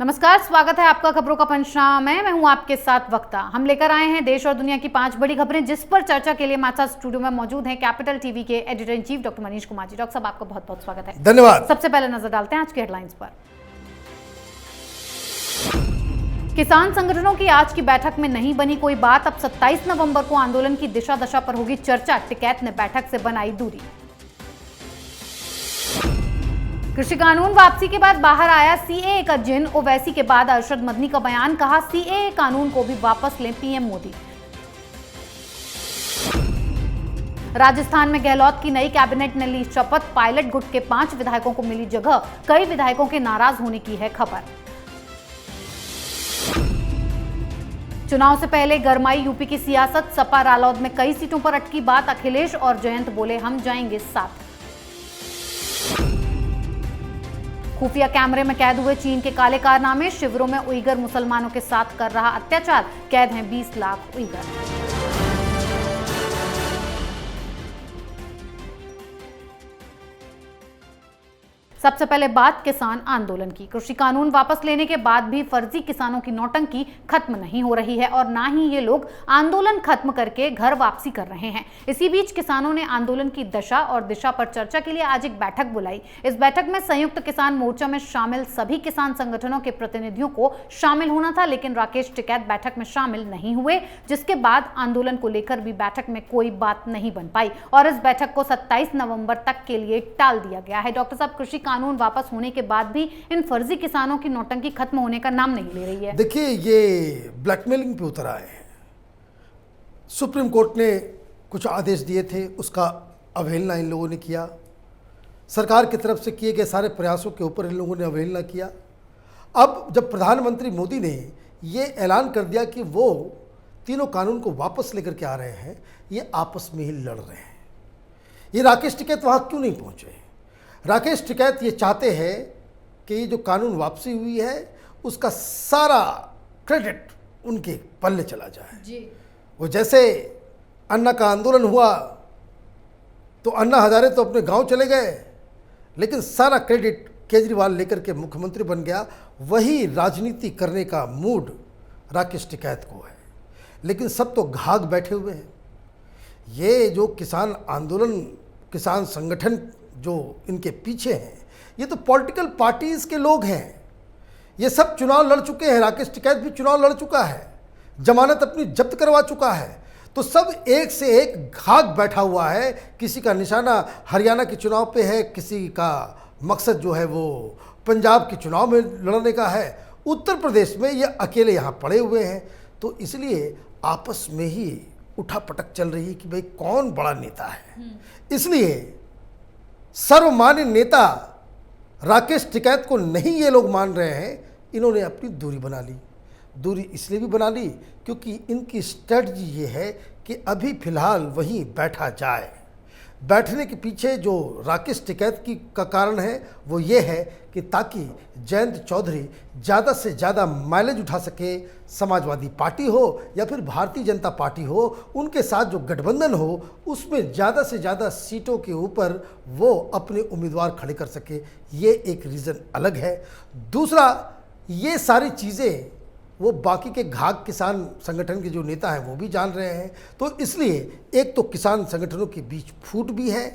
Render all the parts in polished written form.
नमस्कार, स्वागत है आपका खबरों का पंचनामा में। मैं हूं आपके साथ वक्ता। हम लेकर आए हैं देश और दुनिया की 5 बड़ी खबरें, जिस पर चर्चा के लिए हमारे साथ स्टूडियो में मौजूद हैं कैपिटल टीवी के editor in chief doctor Manish Kumar ji. Doctor साहब, आपका बहुत बहुत स्वागत है। धन्यवाद। सबसे पहले नजर डालते हैं आज की हेडलाइंस पर। किसान संगठनों की आज की बैठक में नहीं बनी कोई बात। अब 27 नवंबर को आंदोलन की दिशा दशा पर होगी चर्चा। टिकैत ने बैठक से बनाई दूरी। कृषि कानून वापसी के बाद बाहर आया सीएए का जिन। ओवैसी के बाद अरशद मदनी का बयान, कहा सीएए कानून को भी वापस लें पीएम मोदी। राजस्थान में गहलोत की नई कैबिनेट ने ली शपथ। पायलट गुट के 5 विधायकों को मिली जगह। कई विधायकों के नाराज होने की है खबर। चुनाव से पहले गरमाई यूपी की सियासत। सपा रालौद में कई सीटों पर अटकी बात। अखिलेश और जयंत बोले हम जाएंगे साथ। खुफिया कैमरे में कैद हुए चीन के काले कारनामे। शिविरों में उइगर मुसलमानों के साथ कर रहा अत्याचार। कैद हैं 20 लाख उइगर। सबसे पहले बात किसान आंदोलन की। कृषि कानून वापस लेने के बाद भी फर्जी किसानों की नौटंकी खत्म नहीं हो रही है और ना ही ये लोग आंदोलन खत्म करके घर वापसी कर रहे हैं। इसी बीच किसानों ने आंदोलन की दशा और दिशा पर चर्चा के लिए आज एक बैठक बुलाई। इस बैठक में संयुक्त किसान मोर्चा में शामिल सभी किसान संगठनों के प्रतिनिधियों को शामिल होना था, लेकिन राकेश टिकैत बैठक में शामिल नहीं हुए, जिसके बाद आंदोलन को लेकर भी बैठक में कोई बात नहीं बन पाई और इस बैठक को 27 नवंबर तक के लिए टाल दिया गया है। डॉक्टर साहब, कृषि कानून वापस होने के बाद भी इन फर्जी किसानों की नौटंकी खत्म होने का नाम नहीं ले रही है। देखिए, ये ब्लैकमेलिंग पे उतर आए हैं। सुप्रीम कोर्ट ने कुछ आदेश दिए थे, उसका अवहेलना इन लोगों ने किया। सरकार की तरफ से किए गए सारे प्रयासों के ऊपर इन लोगों ने अवहेलना किया। अब जब प्रधानमंत्री मोदी ने ये ऐलान कर दिया कि वो तीनों कानून को वापस लेकर के आ रहे हैं, ये आपस में ही लड़ रहे हैं। ये राकेश टिकैत वहाँ क्यों नहीं पहुँचे? राकेश टिकैत ये चाहते हैं कि ये जो कानून वापसी हुई है उसका सारा क्रेडिट उनके पल्ले चला जाए जी। वो जैसे अन्ना का आंदोलन हुआ तो अन्ना हजारे तो अपने गांव चले गए, लेकिन सारा क्रेडिट केजरीवाल लेकर के मुख्यमंत्री बन गया। वही राजनीति करने का मूड राकेश टिकैत को है, लेकिन सब तो घाघ बैठे हुए हैं। ये जो किसान आंदोलन, किसान संगठन जो इनके पीछे हैं, ये तो पॉलिटिकल पार्टीज के लोग हैं। ये सब चुनाव लड़ चुके हैं। राकेश टिकैत भी चुनाव लड़ चुका है, जमानत अपनी जब्त करवा चुका है। तो सब एक से एक घाघ बैठा हुआ है। किसी का निशाना हरियाणा के चुनाव पे है, किसी का मकसद जो है वो पंजाब के चुनाव में लड़ने का है, उत्तर प्रदेश में ये अकेले यहाँ पड़े हुए हैं। तो इसलिए आपस में ही उठापटक चल रही है कि भाई कौन बड़ा नेता है। इसलिए सर्वमान्य नेता राकेश टिकैत को नहीं ये लोग मान रहे हैं। इन्होंने अपनी दूरी बना ली। दूरी इसलिए भी बना ली क्योंकि इनकी स्ट्रेटजी ये है कि अभी फ़िलहाल वहीं बैठा जाए। बैठने के पीछे जो राकेश टिकैत की का कारण है वो ये है कि ताकि जयंत चौधरी ज़्यादा से ज़्यादा माइलेज उठा सके। समाजवादी पार्टी हो या फिर भारतीय जनता पार्टी हो, उनके साथ जो गठबंधन हो उसमें ज़्यादा से ज़्यादा सीटों के ऊपर वो अपने उम्मीदवार खड़े कर सके। ये एक रीज़न अलग है। दूसरा, ये सारी चीज़ें वो बाकी के घाघ किसान संगठन के जो नेता हैं वो भी जान रहे हैं। तो इसलिए एक तो किसान संगठनों के बीच फूट भी है,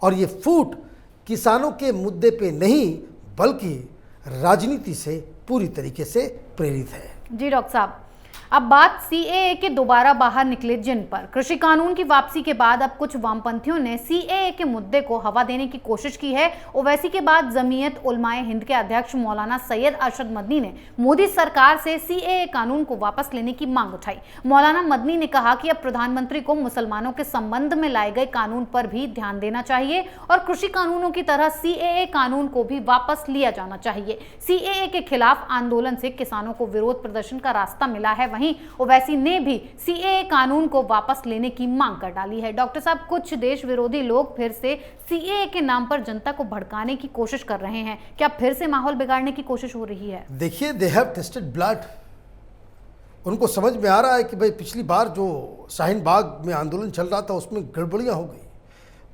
और ये फूट किसानों के मुद्दे पे नहीं बल्कि राजनीति से पूरी तरीके से प्रेरित है। जी डॉक्टर साहब, अब बात सीएए के दोबारा बाहर निकले जिन पर। कृषि कानून की वापसी के बाद अब कुछ वामपंथियों ने सीएए के मुद्दे को हवा देने की कोशिश की है। ओवैसी के बाद जमीयत उलमाए हिंद के अध्यक्ष मौलाना सैयद अरशद मदनी ने मोदी सरकार से सीएए कानून को वापस लेने की मांग उठाई। मौलाना मदनी ने कहा कि अब प्रधानमंत्री को मुसलमानों के संबंध में लाए गए कानून पर भी ध्यान देना चाहिए और कृषि कानूनों की तरह सीएए कानून को भी वापस लिया जाना चाहिए। सीएए के खिलाफ आंदोलन से किसानों को विरोध प्रदर्शन का रास्ता मिला है। वहीं ओवैसी ने भी सीएए कानून को वापस लेने की मांग कर डाली है। डॉक्टर साहब, कुछ देश विरोधी लोग फिर से सीएए के नाम पर जनता को भड़काने की कोशिश कर रहे हैं। क्या फिर से माहौल बिगाड़ने की कोशिश हो रही है? देखिए, दे हैव टेस्टेड ब्लड। उनको समझ में आ रहा है कि भाई पिछली बार जो शाहीन बाग में आंदोलन चल रहा था उसमें गड़बड़ियां हो गई।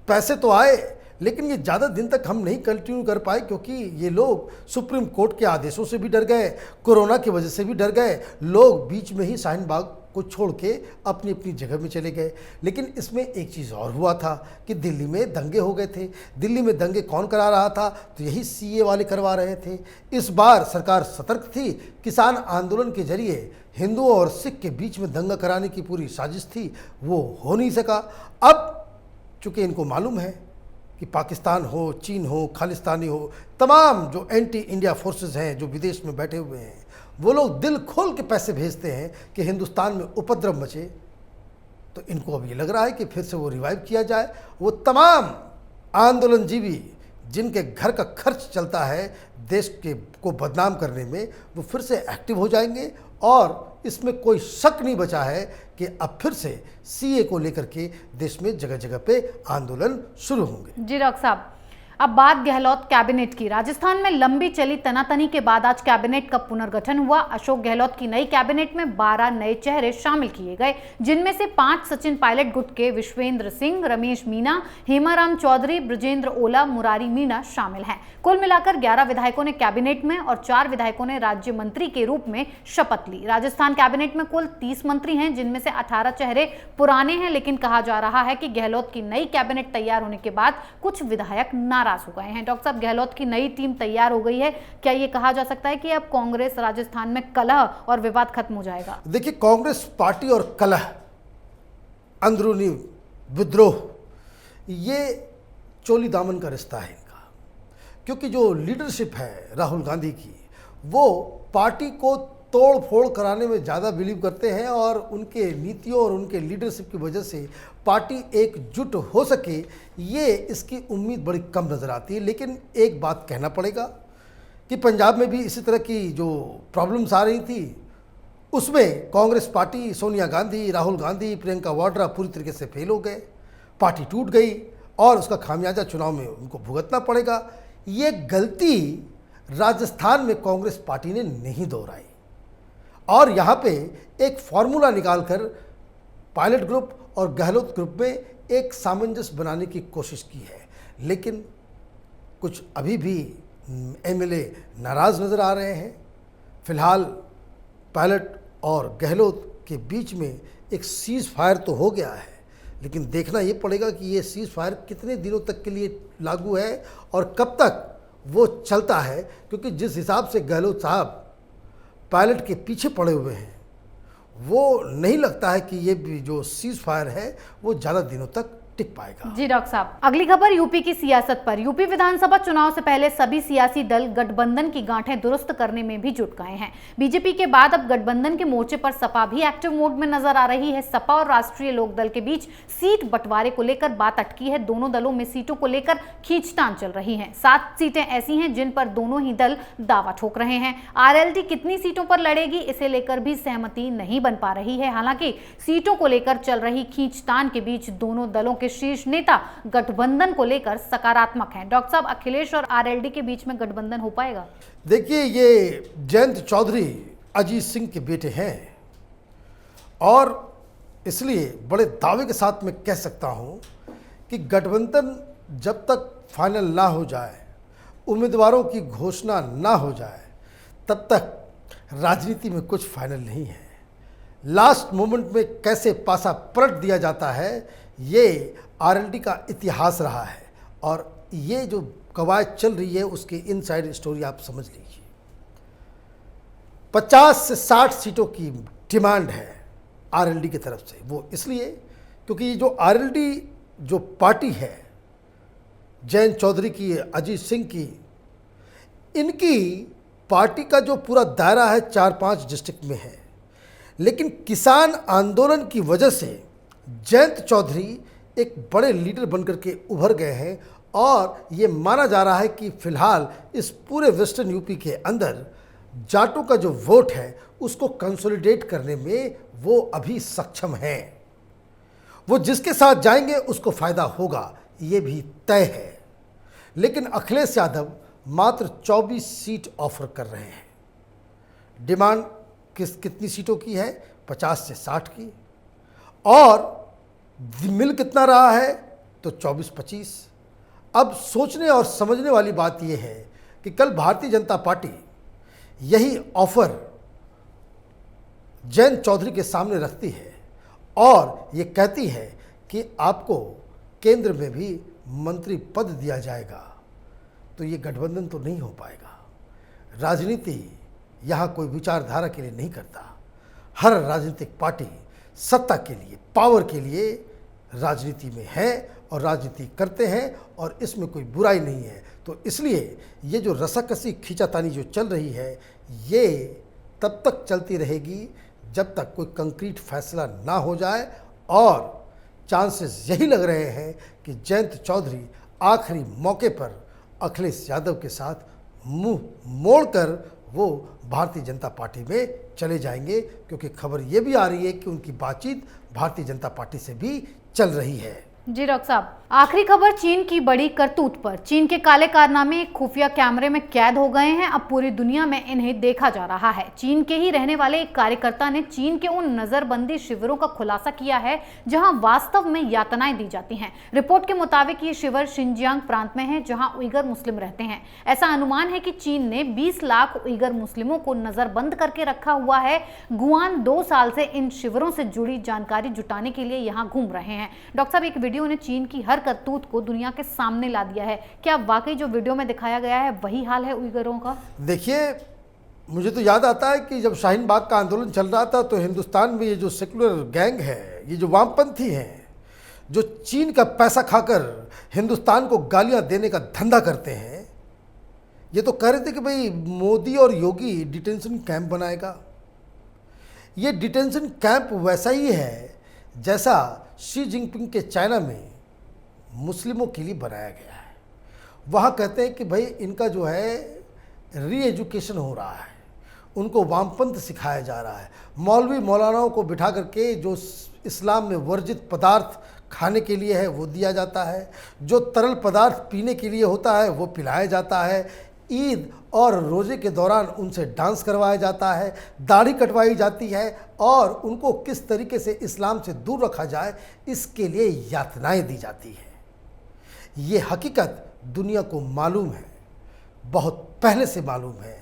पैसे तो आए, लेकिन ये ज़्यादा दिन तक हम नहीं कंटिन्यू कर पाए, क्योंकि ये लोग सुप्रीम कोर्ट के आदेशों से भी डर गए, कोरोना की वजह से भी डर गए, लोग बीच में ही शाहीन बाग को छोड़ के अपनी अपनी जगह में चले गए। लेकिन इसमें एक चीज़ और हुआ था कि दिल्ली में दंगे हो गए थे। दिल्ली में दंगे कौन करा रहा था? तो यही सीए वाले करवा रहे थे। इस बार सरकार सतर्क थी। किसान आंदोलन के जरिए हिंदुओं और सिख के बीच में दंगा कराने की पूरी साजिश थी, वो हो नहीं सका। अब चूँकि इनको मालूम है कि पाकिस्तान हो, चीन हो, खालिस्तानी हो, तमाम जो एंटी इंडिया फोर्सेस हैं जो विदेश में बैठे हुए हैं, वो लोग दिल खोल के पैसे भेजते हैं कि हिंदुस्तान में उपद्रव मचे। तो इनको अब ये लग रहा है कि फिर से वो रिवाइव किया जाए। वो तमाम आंदोलनजीवी जिनके घर का खर्च चलता है देश के को बदनाम करने में, वो फिर से एक्टिव हो जाएंगे। और इसमें कोई शक नहीं बचा है कि अब फिर से सीए को लेकर के देश में जगह जगह पे आंदोलन शुरू होंगे। जी डॉक्टर साहब, अब बात गहलोत कैबिनेट की। राजस्थान में लंबी चली तनातनी के बाद आज कैबिनेट का पुनर्गठन हुआ। अशोक गहलोत की नई कैबिनेट में 12 नए चेहरे शामिल किए गए, जिनमें से 5 सचिन पायलट गुट के विश्वेंद्र सिंह, रमेश मीणा, हेमाराम चौधरी, ब्रजेंद्र ओला, मुरारी मीणा शामिल हैं। कुल मिलाकर 11 विधायकों ने कैबिनेट में और 4 विधायकों ने राज्य मंत्री के रूप में शपथ ली। राजस्थान कैबिनेट में कुल 30 मंत्री हैं, जिनमें से 18 चेहरे पुराने हैं, लेकिन कहा जा रहा है कि गहलोत की नई कैबिनेट तैयार होने के बाद कुछ विधायक नाराज हो गए हैं। डॉक्टर साहब, गहलोत की नई टीम तैयार हो गई है, क्या ये कहा जा सकता है कि अब कांग्रेस राजस्थान में कलह और विवाद खत्म हो जाएगा? देखिए, कांग्रेस पार्टी और कलह, अंदरूनी विद्रोह, ये चोली दामन का रिश्ता है इनका। क्योंकि जो लीडरशिप है राहुल गांधी की, वो पार्टी को तोड़ फोड़ कराने में ज़्यादा बिलीव करते हैं और उनके नीतियों और उनके लीडरशिप की वजह से पार्टी एकजुट हो सके, ये इसकी उम्मीद बड़ी कम नज़र आती है। लेकिन एक बात कहना पड़ेगा कि पंजाब में भी इसी तरह की जो प्रॉब्लम्स आ रही थी, उसमें कांग्रेस पार्टी, सोनिया गांधी, राहुल गांधी, प्रियंका वाड्रा पूरी तरीके से फेल हो गए, पार्टी टूट गई और उसका खामियाजा चुनाव में उनको भुगतना पड़ेगा। ये गलती राजस्थान में कांग्रेस पार्टी ने नहीं दोहराई और यहाँ पे एक फॉर्मूला निकालकर पायलट ग्रुप और गहलोत ग्रुप में एक सामंजस्य बनाने की कोशिश की है। लेकिन कुछ अभी भी एमएलए नाराज़ नज़र आ रहे हैं। फिलहाल पायलट और गहलोत के बीच में एक सीज़ फायर तो हो गया है, लेकिन देखना ये पड़ेगा कि ये सीज़ फायर कितने दिनों तक के लिए लागू है और कब तक वो चलता है। क्योंकि जिस हिसाब से गहलोत साहब पायलट के पीछे पड़े हुए हैं, वो नहीं लगता है कि ये भी जो सीज फायर है वो ज़्यादा दिनों तक टिक पाएगा। जी डॉक्टर साहब, अगली खबर यूपी की सियासत पर। यूपी विधानसभा चुनाव से पहले सभी सियासी दल गठबंधन की गांठें दुरुस्त करने में भी जुट गए हैं। बीजेपी के बाद अब गठबंधन के मोर्चे पर सपा भी एक्टिव मोड में नजर आ रही है। सपा और राष्ट्रीय लोकदल के बीच सीट बंटवारे को लेकर बात अटकी है। दोनों दलों में सीटों को लेकर खींचतान चल रही है। 7 सीटें ऐसी हैं जिन पर दोनों ही दल दावा ठोक रहे हैं। आरएलडी कितनी सीटों पर लड़ेगी, इसे लेकर भी सहमति नहीं बन पा रही है। हालांकि सीटों को लेकर चल रही खींचतान के बीच दोनों दलों के शीर्ष नेता गठबंधन को लेकर सकारात्मक हैं। डॉक्टर साहब, अखिलेश और आरएलडी के बीच में गठबंधन हो पाएगा? देखिए, ये जयंत चौधरी अजीत सिंह के बेटे हैं और इसलिए बड़े दावे के साथ मैं कह सकता हूं कि गठबंधन जब तक फाइनल ना हो जाए, उम्मीदवारों की घोषणा ना हो जाए, तब तक राजनीति में कुछ फाइनल नहीं है। लास्ट मोमेंट में कैसे पासा पलट दिया जाता है, ये आरएलडी का इतिहास रहा है और ये जो कवायद चल रही है उसकी इनसाइड स्टोरी आप समझ लीजिए। 50 से 60 सीटों की डिमांड है आरएलडी की तरफ से। वो इसलिए क्योंकि ये जो आरएलडी जो पार्टी है जयंत चौधरी की, अजीत सिंह की, इनकी पार्टी का जो पूरा दायरा है 4-5 डिस्ट्रिक्ट में है। लेकिन किसान आंदोलन की वजह से जयंत चौधरी एक बड़े लीडर बनकर के उभर गए हैं और ये माना जा रहा है कि फिलहाल इस पूरे वेस्टर्न यूपी के अंदर जाटों का जो वोट है उसको कंसोलिडेट करने में वो अभी सक्षम हैं। वो जिसके साथ जाएंगे उसको फ़ायदा होगा, ये भी तय है। लेकिन अखिलेश यादव मात्र 24 सीट ऑफर कर रहे हैं। डिमांड कितनी सीटों की है? 50 से 60 की। और मिल कितना रहा है? तो 24-25। अब सोचने और समझने वाली बात यह है कि कल भारतीय जनता पार्टी यही ऑफर जयंत चौधरी के सामने रखती है और ये कहती है कि आपको केंद्र में भी मंत्री पद दिया जाएगा, तो ये गठबंधन तो नहीं हो पाएगा। राजनीति यहाँ कोई विचारधारा के लिए नहीं करता। हर राजनीतिक पार्टी सत्ता के लिए, पावर के लिए राजनीति में है और राजनीति करते हैं और इसमें कोई बुराई नहीं है। तो इसलिए ये जो रसाकसी खींचातानी जो चल रही है, ये तब तक चलती रहेगी जब तक कोई कंक्रीट फैसला ना हो जाए। और चांसेस यही लग रहे हैं कि जयंत चौधरी आखिरी मौके पर अखिलेश यादव के साथ मुंह मोड़कर वो भारतीय जनता पार्टी में चले जाएंगे, क्योंकि खबर ये भी आ रही है कि उनकी बातचीत भारतीय जनता पार्टी से भी चल रही है। जी डॉक्टर साहब, आखिरी खबर चीन की बड़ी करतूत पर। चीन के काले कारनामे खुफिया कैमरे में कैद हो गए हैं। अब पूरी दुनिया में इन्हें देखा जा रहा है। चीन के ही रहने वाले एक कार्यकर्ता ने चीन के उन नजरबंदी शिविरों का खुलासा किया है जहां वास्तव में यातनाएं दी जाती हैं। रिपोर्ट के मुताबिक ये शिविर शिनजियांग प्रांत में है जहां उइगर मुस्लिम रहते हैं। ऐसा अनुमान है कि चीन ने 20 लाख उइगर मुस्लिमों को नजरबंद करके रखा हुआ है। गुआन 2 साल से इन शिविरों से जुड़ी जानकारी जुटाने के लिए यहाँ घूम रहे हैं। डॉक्टर साहब, एक वीडियो ने चीन की हर करतूत को दुनिया के सामने ला दिया है। क्या वाकई जो वीडियो में दिखाया गया है वही हाल है उइगरों का? देखिए, मुझे तो याद आता है कि जब शाहीन बाग का आंदोलन चल रहा था तो हिंदुस्तान में ये जो सेकुलर गैंग है, ये जो वामपंथी हैं, जो चीन का पैसा खाकर हिंदुस्तान को गालियां देने का धंधा करते हैं, ये तो कह रहे थे कि भाई मोदी और योगी डिटेंशन कैंप बनाएगा। ये डिटेंशन कैंप वैसा ही है जैसा शी जिनपिंग के चाइना में मुस्लिमों के लिए बनाया गया है। वहाँ कहते हैं कि भाई इनका जो है री एजुकेशन हो रहा है, उनको वामपंथ सिखाया जा रहा है। मौलवी मौलानाओं को बिठा करके जो इस्लाम में वर्जित पदार्थ खाने के लिए है वो दिया जाता है, जो तरल पदार्थ पीने के लिए होता है वो पिलाया जाता है। ईद और रोज़े के दौरान उनसे डांस करवाया जाता है, दाढ़ी कटवाई जाती है और उनको किस तरीके से इस्लाम से दूर रखा जाए इसके लिए यातनाएं दी जाती है। ये हकीकत दुनिया को मालूम है, बहुत पहले से मालूम है।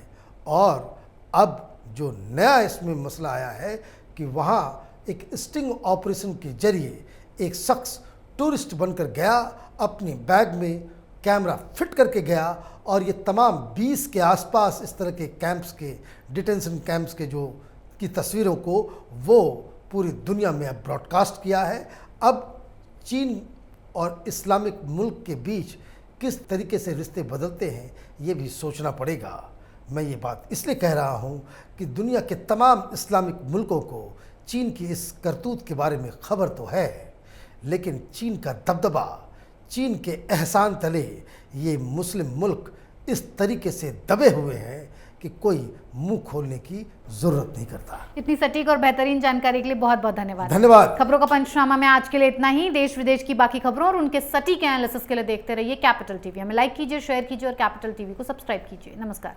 और अब जो नया इसमें मसला आया है कि वहाँ एक स्टिंग ऑपरेशन के जरिए एक शख्स टूरिस्ट बनकर गया, अपने बैग में कैमरा फिट करके गया और ये तमाम 20 के आसपास इस तरह के कैंप्स के, डिटेंशन कैंप्स के जो की तस्वीरों को वो पूरी दुनिया में अब ब्रॉडकास्ट किया है। अब चीन और इस्लामिक मुल्क के बीच किस तरीके से रिश्ते बदलते हैं ये भी सोचना पड़ेगा। मैं ये बात इसलिए कह रहा हूँ कि दुनिया के तमाम इस्लामिक मुल्कों को चीन की इस करतूत के बारे में खबर तो है, लेकिन चीन का दबदबा, चीन के एहसान तले ये मुस्लिम मुल्क इस तरीके से दबे हुए हैं कि कोई मुंह खोलने की जरूरत नहीं करता। इतनी सटीक और बेहतरीन जानकारी के लिए बहुत बहुत धन्यवाद। धन्यवाद। खबरों का पंचनामा में आज के लिए इतना ही। देश विदेश की बाकी खबरों और उनके सटीक एनालिसिस के लिए देखते रहिए कैपिटल टीवी। हमें लाइक कीजिए, शेयर कीजिए और कैपिटल टीवी को सब्सक्राइब कीजिए। नमस्कार।